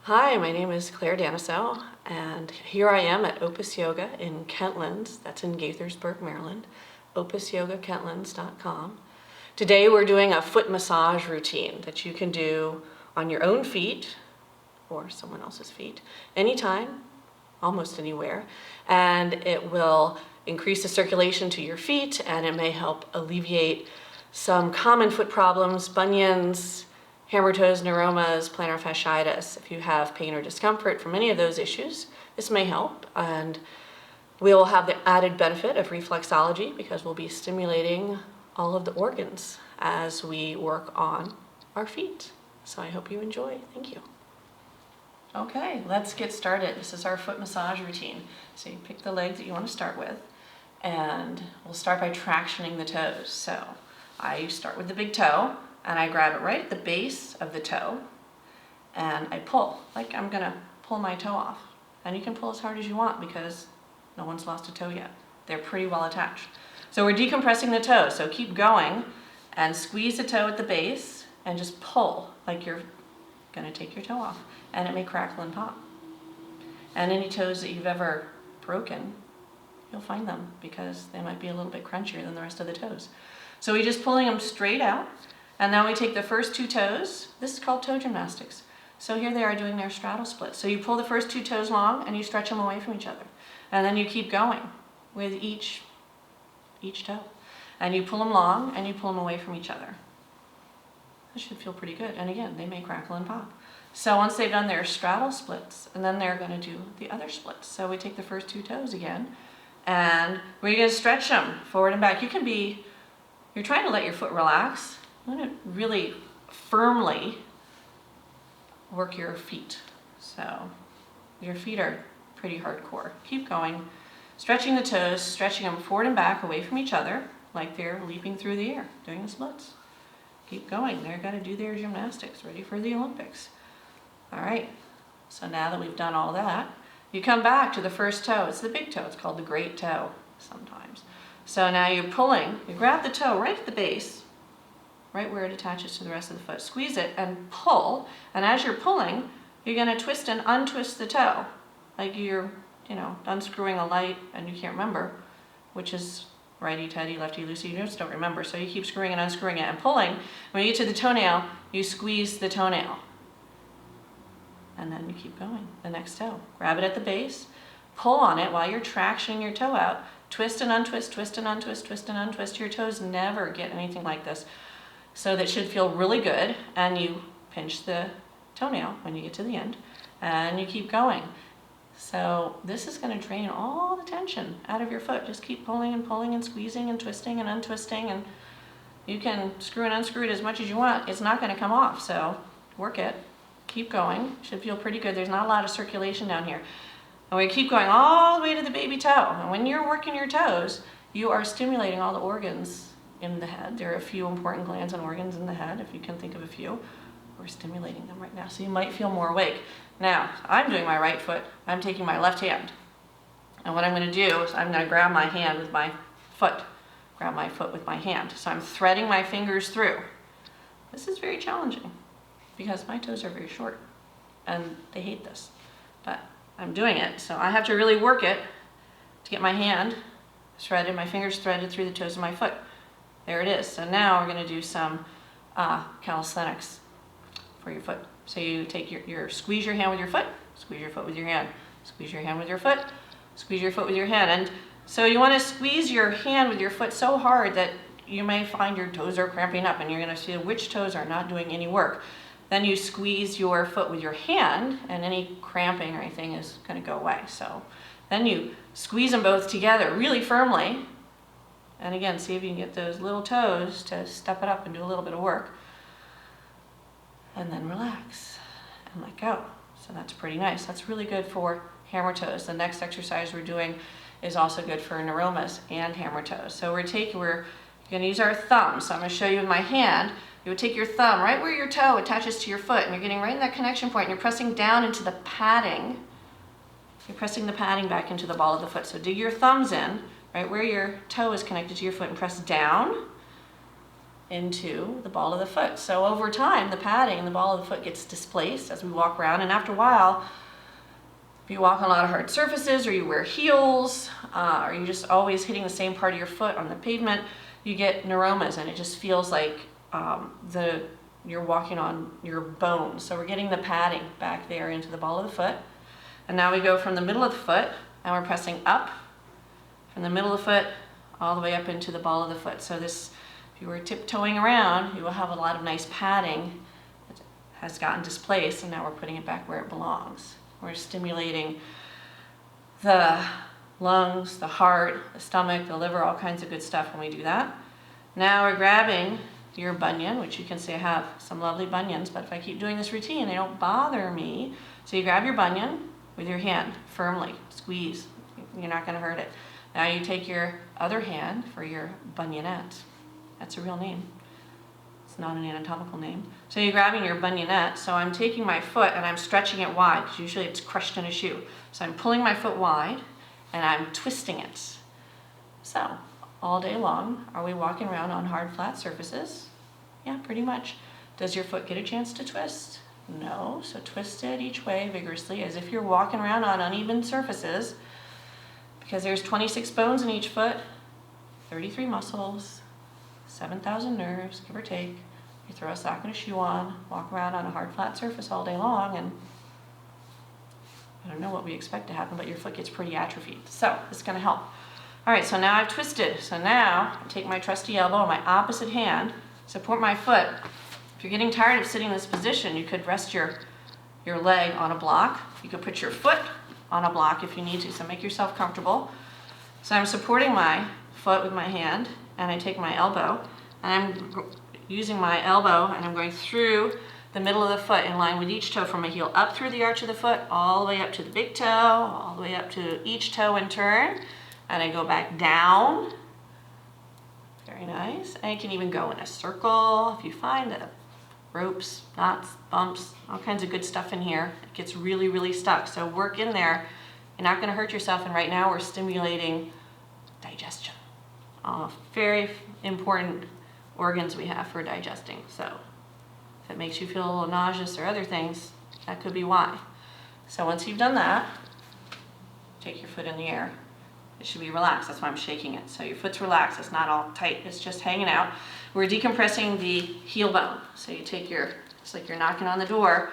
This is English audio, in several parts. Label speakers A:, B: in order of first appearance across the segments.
A: Hi, my name is Claire Danaceau, and here I am at Opus Yoga in Kentlands, that's in Gaithersburg, Maryland, opusyogakentlands.com. Today we're doing a foot massage routine that you can do on your own feet or someone else's feet, anytime, almost anywhere, and it will increase the circulation to your feet, and it may help alleviate some common foot problems, bunions, hammer toes, neuromas, plantar fasciitis. If you have pain or discomfort from any of those issues, this may help. And we'll have the added benefit of reflexology because we'll be stimulating all of the organs as we work on our feet. So I hope you enjoy. Thank you. Okay, let's get started. This is our foot massage routine. So you pick the leg that you want to start with, and we'll start by tractioning the toes. So I start with the big toe, and I grab it right at the base of the toe, and I pull, like I'm gonna pull my toe off. And you can pull as hard as you want because no one's lost a toe yet. They're pretty well attached. So we're decompressing the toe, so keep going and squeeze the toe at the base and just pull like you're gonna take your toe off. And it may crackle and pop. And any toes that you've ever broken, you'll find them because they might be a little bit crunchier than the rest of the toes. So we're just pulling them straight out. And now we take the first two toes. This is called toe gymnastics. So here they are doing their straddle split. So you pull the first two toes long and you stretch them away from each other. And then you keep going with each toe. And you pull them long and you pull them away from each other. That should feel pretty good. And again, they may crackle and pop. So once they've done their straddle splits, and then they're going to do the other splits. So we take the first two toes again, and we're going to stretch them forward and back. You're trying to let your foot relax. You want to really firmly work your feet. So your feet are pretty hardcore. Keep going, stretching the toes, stretching them forward and back away from each other, like they're leaping through the air, doing the splits. Keep going. They're going to do their gymnastics, ready for the Olympics. All right, so now that we've done all that, you come back to the first toe. It's the big toe. It's called the great toe sometimes. So now you're pulling. You grab the toe right at the base, right where it attaches to the rest of the foot. Squeeze it and pull. And as you're pulling, you're going to twist and untwist the toe, like you're, unscrewing a light and you can't remember which is righty tighty, lefty loosey. You just don't remember. So you keep screwing and unscrewing it and pulling. When you get to the toenail, you squeeze the toenail. And then you keep going. The next toe. Grab it at the base, pull on it while you're tractioning your toe out. Twist and untwist, twist and untwist, twist and untwist. Your toes never get anything like this. So that should feel really good. And you pinch the toenail when you get to the end. And you keep going. So this is going to drain all the tension out of your foot. Just keep pulling and squeezing and twisting and untwisting. And you can screw and unscrew it as much as you want. It's not going to come off. So work it. Keep going. Should feel pretty good. There's not a lot of circulation down here. And we keep going all the way to the baby toe. And when you're working your toes, you are stimulating all the organs in the head. There are a few important glands and organs in the head, if you can think of a few. We're stimulating them right now, so you might feel more awake. Now, I'm doing my right foot. I'm taking my left hand. And what I'm going to do is I'm going to grab my hand with my foot. Grab my foot with my hand. So I'm threading my fingers through. This is very challenging because my toes are very short and they hate this. But I'm doing it, so I have to really work it to get my hand threaded, my fingers threaded through the toes of my foot. There it is. So now we're going to do some calisthenics for your foot. So you take your squeeze your hand with your foot, squeeze your foot with your hand, squeeze your hand with your foot, squeeze your foot with your hand. And so you want to squeeze your hand with your foot so hard that you may find your toes are cramping up and you're going to see which toes are not doing any work. Then you squeeze your foot with your hand and any cramping or anything is going to go away. So then you squeeze them both together really firmly. And again, see if you can get those little toes to step it up and do a little bit of work. And then relax and let go. So that's pretty nice. That's really good for hammer toes. The next exercise we're doing is also good for neuromas and hammer toes. So we're going to use our thumb. So I'm going to show you with my hand. You would take your thumb right where your toe attaches to your foot, and you're getting right in that connection point, and you're pressing down into the padding. You're pressing the padding back into the ball of the foot. So dig your thumbs in right where your toe is connected to your foot and press down. into the ball of the foot. So over time, the padding, the ball of the foot gets displaced as we walk around, and after a while, if you walk on a lot of hard surfaces, or you wear heels, or you're just always hitting the same part of your foot on the pavement, you get neuromas, and it just feels like you're walking on your bones. So we're getting the padding back there into the ball of the foot. And now we go from the middle of the foot, and we're pressing up from the middle of the foot all the way up into the ball of the foot. So this, if you were tiptoeing around, you will have a lot of nice padding that has gotten displaced, and now we're putting it back where it belongs. We're stimulating the lungs, the heart, the stomach, the liver, all kinds of good stuff when we do that. Now we're grabbing your bunion, which you can see I have some lovely bunions, but if I keep doing this routine, they don't bother me. So you grab your bunion with your hand firmly, squeeze. You're not going to hurt it. Now you take your other hand for your bunionette. That's a real name. It's not an anatomical name. So you're grabbing your bunionette. So I'm taking my foot and I'm stretching it wide, because usually it's crushed in a shoe. So I'm pulling my foot wide and I'm twisting it. So all day long, are we walking around on hard, flat surfaces? Yeah, pretty much. Does your foot get a chance to twist? No. So twist it each way vigorously as if you're walking around on uneven surfaces, because there's 26 bones in each foot, 33 muscles, 7,000 nerves, give or take. You throw a sock and a shoe on, walk around on a hard, flat surface all day long, and I don't know what we expect to happen, but your foot gets pretty atrophied. So this is going to help. All right, so now I've twisted. So now I take my trusty elbow in my opposite hand, support my foot. If you're getting tired of sitting in this position, you could rest your leg on a block. You could put your foot on a block if you need to, so make yourself comfortable. So I'm supporting my foot with my hand, and I take my elbow, and I'm using my elbow, and I'm going through the middle of the foot in line with each toe from my heel up through the arch of the foot, all the way up to the big toe, all the way up to each toe in turn, and I go back down. Very nice. And you can even go in a circle if you find that ropes, knots, bumps, all kinds of good stuff in here. It gets really, really stuck. So work in there. You're not going to hurt yourself. And right now we're stimulating digestion. Very important organs we have for digesting. So if it makes you feel a little nauseous or other things, that could be why. So once you've done that, take your foot in the air. It should be relaxed. That's why I'm shaking it. So your foot's relaxed. It's not all tight. It's just hanging out. We're decompressing the heel bone. So you take it's like you're knocking on the door,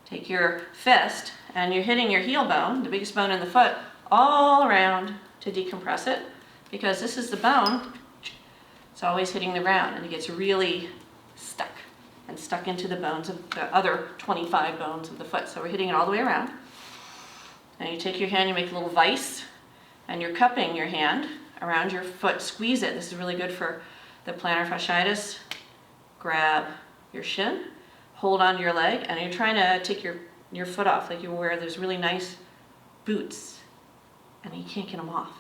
A: take your fist, and you're hitting your heel bone, the biggest bone in the foot, all around to decompress it, because this is the bone. It's always hitting the ground, and it gets really stuck into the bones of the other 25 bones of the foot. So we're hitting it all the way around. And you take your hand, you make a little vise, and you're cupping your hand around your foot. Squeeze it. This is really good for the plantar fasciitis. Grab your shin, hold onto your leg, and you're trying to take your foot off, like you wear those really nice boots, and you can't get them off.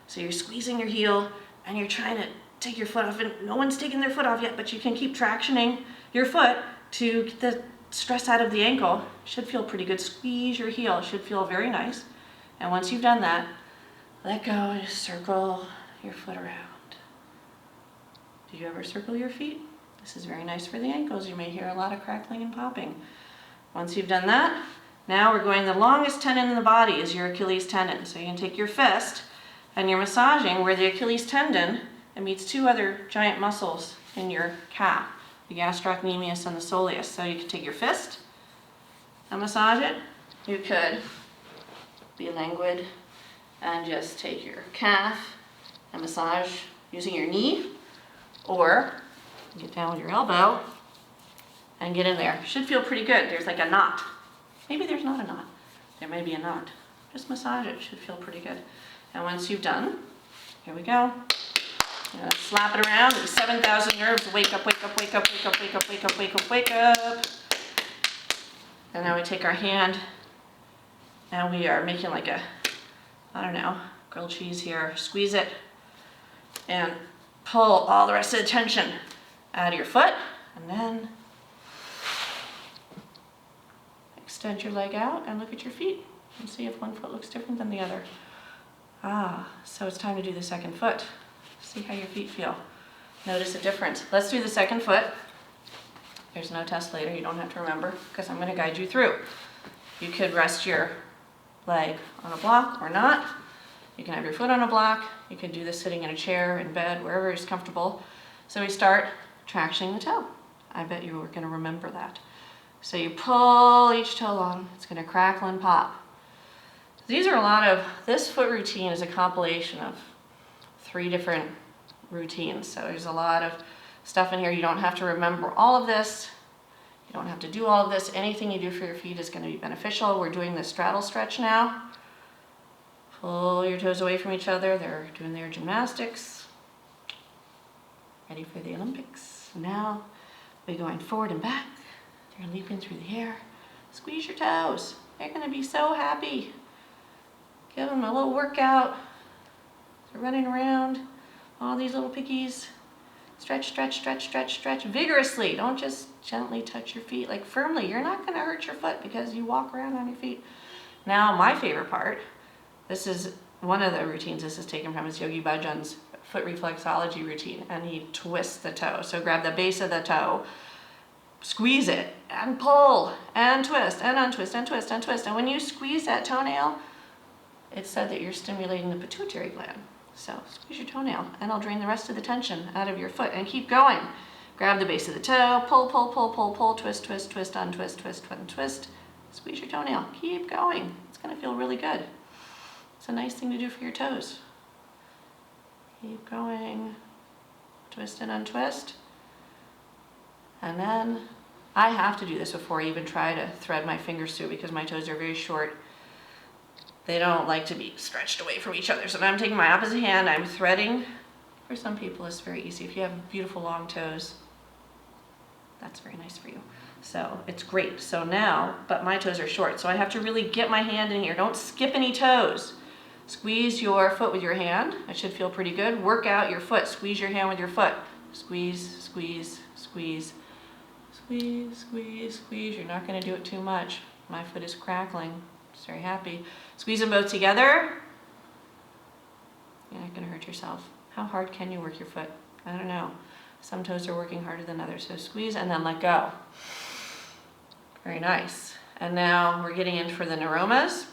A: So you're squeezing your heel, and you're trying to take your foot off, and no one's taken their foot off yet, but you can keep tractioning your foot to get the stress out of the ankle. Should feel pretty good. Squeeze your heel. It should feel very nice. And once you've done that, let go and just circle your foot around. Do you ever circle your feet? This is very nice for the ankles. You may hear a lot of crackling and popping. Once you've done that, now we're going, the longest tendon in the body is your Achilles tendon. So you can take your fist and you're massaging where the Achilles tendon, it meets two other giant muscles in your calf, the gastrocnemius and the soleus. So you can take your fist and massage it. You could be languid and just take your calf and massage using your knee, or get down with your elbow and get in there. Should feel pretty good. There's like a knot. Maybe there's not a knot. There may be a knot. Just massage it. Should feel pretty good. And once you've done, here we go. Slap it around. 7,000 nerves. Wake up, wake up, wake up, wake up, wake up, wake up, wake up, wake up. And now we take our hand and we are making like a, I don't know, grilled cheese here. Squeeze it and pull all the rest of the tension out of your foot, and then extend your leg out and look at your feet and see if one foot looks different than the other. So it's time to do the second foot. See how your feet feel. Notice a difference. Let's do the second foot. There's no test later, you don't have to remember, because I'm going to guide you through. You could rest your leg on a block or not. You can have your foot on a block. You can do this sitting in a chair, in bed, wherever is comfortable. So we start tractioning the toe. I bet you were going to remember that. So you pull each toe on. It's going to crackle and pop. These are a lot of, this foot routine is a compilation of 3 different routines. So there's a lot of stuff in here. You don't have to remember all of this. You don't have to do all of this. Anything you do for your feet is going to be beneficial. We're doing the straddle stretch now. Pull your toes away from each other. They're doing their gymnastics. Ready for the Olympics. Now we're going forward and back. They're leaping through the air. Squeeze your toes. They're going to be so happy. Give them a little workout. They're running around. All these little piggies. Stretch, stretch, stretch, stretch, stretch vigorously. Don't just gently touch your feet, like firmly. You're not going to hurt your foot because you walk around on your feet. Now, my favorite part, this is one of the routines this is taken from is Yogi Bhajan's foot reflexology routine, and he twists the toe. So grab the base of the toe, squeeze it, and pull, and twist, and untwist, and twist, and twist. And when you squeeze that toenail, it's said that you're stimulating the pituitary gland. So squeeze your toenail, and it'll drain the rest of the tension out of your foot. And keep going. Grab the base of the toe, pull, pull, pull, pull, pull, twist, twist, twist, untwist, twist, untwist. Squeeze your toenail. Keep going. It's going to feel really good. It's a nice thing to do for your toes. Keep going. Twist and untwist. And then I have to do this before I even try to thread my fingers through because my toes are very short. They don't like to be stretched away from each other. So now I'm taking my opposite hand, I'm threading. For some people, it's very easy. If you have beautiful long toes, that's very nice for you. So it's great. So now, but my toes are short, so I have to really get my hand in here. Don't skip any toes. Squeeze your foot with your hand. That should feel pretty good. Work out your foot. Squeeze your hand with your foot. Squeeze, squeeze, squeeze, squeeze, squeeze, squeeze. You're not going to do it too much. My foot is crackling. Just very happy. Squeeze them both together. You're not going to hurt yourself. How hard can you work your foot? I don't know. Some toes are working harder than others. So squeeze and then let go. Very nice. And now we're getting in for the neuromas.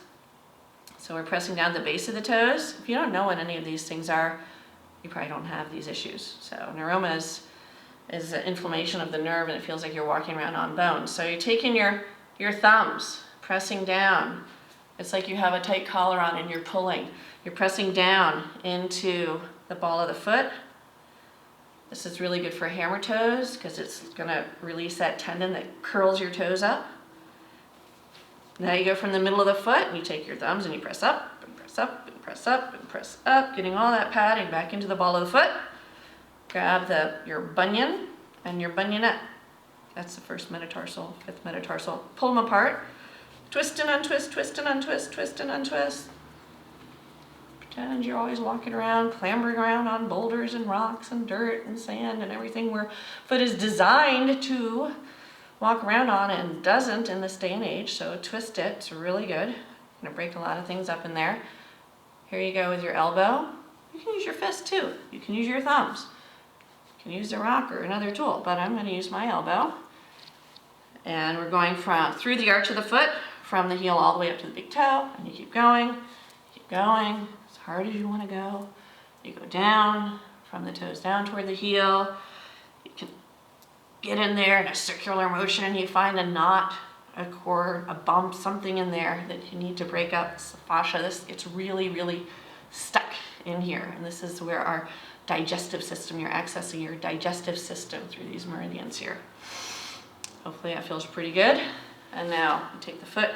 A: So we're pressing down the base of the toes. If you don't know what any of these things are, you probably don't have these issues. So neuromas is an inflammation of the nerve and it feels like you're walking around on bones. So you're taking your thumbs, pressing down. It's like you have a tight collar on and you're pulling. You're pressing down into the ball of the foot. This is really good for hammer toes because it's going to release that tendon that curls your toes up. Now you go from the middle of the foot and you take your thumbs and you press up and press up and press up and press up, getting all that padding back into the ball of the foot. Grab your bunion and your bunionette. That's the first metatarsal, fifth metatarsal. Pull them apart. Twist and untwist, twist and untwist, twist and untwist. Pretend you're always walking around, clambering around on boulders and rocks and dirt and sand and everything where foot is designed to walk around on and doesn't in this day and age. So twist it, it's really good. Gonna break a lot of things up in there. Here you go with your elbow. You can use your fist too. You can use your thumbs. You can use a rock or another tool, but I'm gonna use my elbow. And we're going through the arch of the foot, from the heel all the way up to the big toe, and you keep going, as hard as you want to go. You go down, from the toes down toward the heel. You can get in there in a circular motion. You find a knot, a cord, a bump, something in there that you need to break up. It's the fascia. It's really, really stuck in here. And this is where our digestive system, you're accessing your digestive system through these meridians here. Hopefully that feels pretty good. And now you take the foot.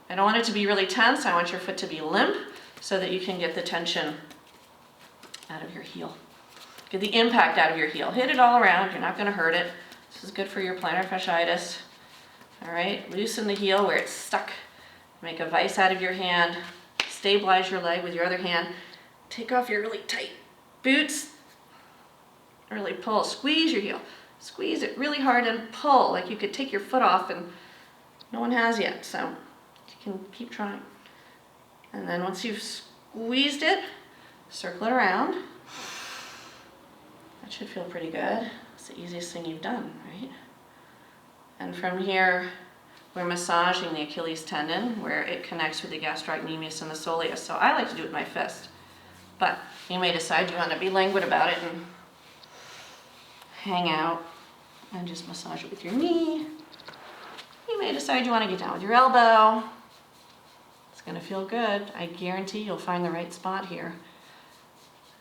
A: I don't want it to be really tense. I want your foot to be limp so that you can get the tension out of your heel. Get the impact out of your heel. Hit it all around. You're not going to hurt it. This is good for your plantar fasciitis. All right, loosen the heel where it's stuck. Make a vise out of your hand. Stabilize your leg with your other hand. Take off your really tight boots. Really pull. Squeeze your heel. Squeeze it really hard and pull, like you could take your foot off and no one has yet, so you can keep trying. And then once you've squeezed it, circle it around. That should feel pretty good. It's the easiest thing you've done, right? And from here, we're massaging the Achilles tendon where it connects with the gastrocnemius and the soleus. So I like to do it with my fist. But you may decide you want to be languid about it and hang out and just massage it with your knee. You may decide you want to get down with your elbow. It's going to feel good. I guarantee you'll find the right spot here.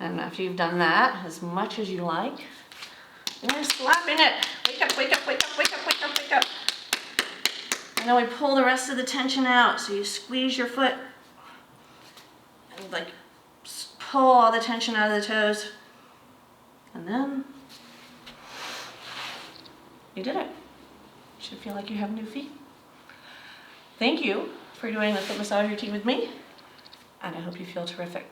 A: And after you've done that, as much as you like, you're slapping it. Wake up, wake up, wake up, wake up, wake up, wake up. And then we pull the rest of the tension out. So you squeeze your foot and like pull all the tension out of the toes. And then you did it. You should feel like you have new feet. Thank you for doing the foot massage routine with me. And I hope you feel terrific.